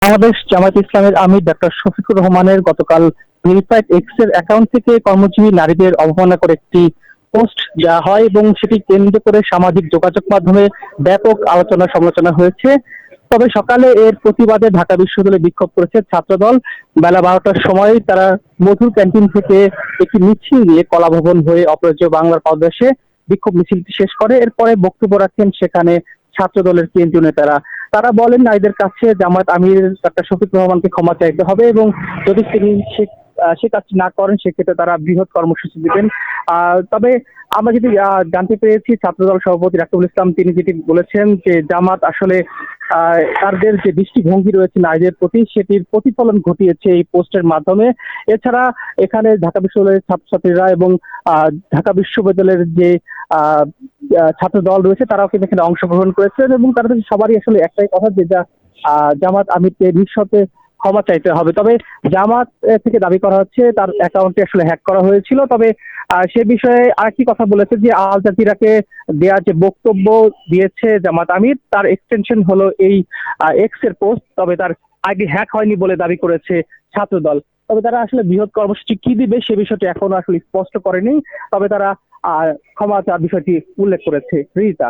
বাংলাদেশ জামায়াত ইসলামের আমির ডক্টর শফিকুর রহমানের গতকাল ভেরিফাইড এক্স এর অ্যাকাউন্ট থেকে কর্মজীবী নারীদের অবমাননা করে একটি পোস্ট দেওয়া হয় এবং সেটি কেন্দ্র করে সামাজিক যোগাযোগ মাধ্যমে ব্যাপক আলোচনা সমালোচনা হয়েছে। তবে সকালে এর প্রতিবাদে ঢাকা বিশ্ববিদ্যালয়ে বিক্ষোভ করেছে ছাত্রদল। বেলা 12টার সময় তারা মধুর ক্যান্টিন থেকে একটি মিছিল নিয়ে কলাভবন হয়ে অপরাজেয় বাংলার পাদদেশে বিক্ষোভ মিছিলটি শেষ করে। এরপরে বক্তব্য রাখেন সেখানে ছাত্রদলের কেন্দ্রীয় নেতারা। তারা বলেন নারীদের কাছে জামায়াত আমির ডক্টর শফিকুর রহমানকে ক্ষমা চাইতে হবে এবং যদি তিনি সে কাজটি না করেন সেক্ষেত্রে তারা বৃহৎ কর্মসূচি দিবেন। তবে আমরা যেটি জানতে পেরেছি ছাত্রদল সভাপতি রাকিবুল ইসলাম তিনি যেটি বলেছেন যে জামাত আসলে তাদের যে দৃষ্টিভঙ্গি রয়েছে নারীদের প্রতি সেটির প্রতিফলন ঘটিয়েছে এই পোস্টের মাধ্যমে। এছাড়া এখানে ঢাকা বিশ্ববিদ্যালয়ের ছাত্রছাত্রীরা এবং ঢাকা বিশ্ববিদ্যালয়ের যে ছাত্র দল রয়েছে তারাও কিন্তু এখানে অংশগ্রহণ করেছেন এবং তাদের সবারই আসলে একটাই কথা যে জামাত আমিরকে নিঃশর্তে ক্ষমা চাইতে হবে। তবে জামাত থেকে দাবি করা হচ্ছে তার অ্যাকাউন্টে আসলে হ্যাক করা হয়েছিল। তবে সে বিষয়ে আরেকটি কথা বলেছে যে আল জাজিরাকে দেয়া যে বক্তব্য দিয়েছে জামাত আমির তার এক্সটেনশন হলো এই এক্স এর পোস্ট। তবে তার আইডি হ্যাক হয়নি বলে দাবি করেছে ছাত্রদল। তবে তারা আসলে বৃহৎ কর্মসূচি কি দিবে সে বিষয়টি এখনো আসলে স্পষ্ট করেনি। তবে তারা ক্ষমা চাওয়ার বিষয়টি উল্লেখ করেছে। রিতা।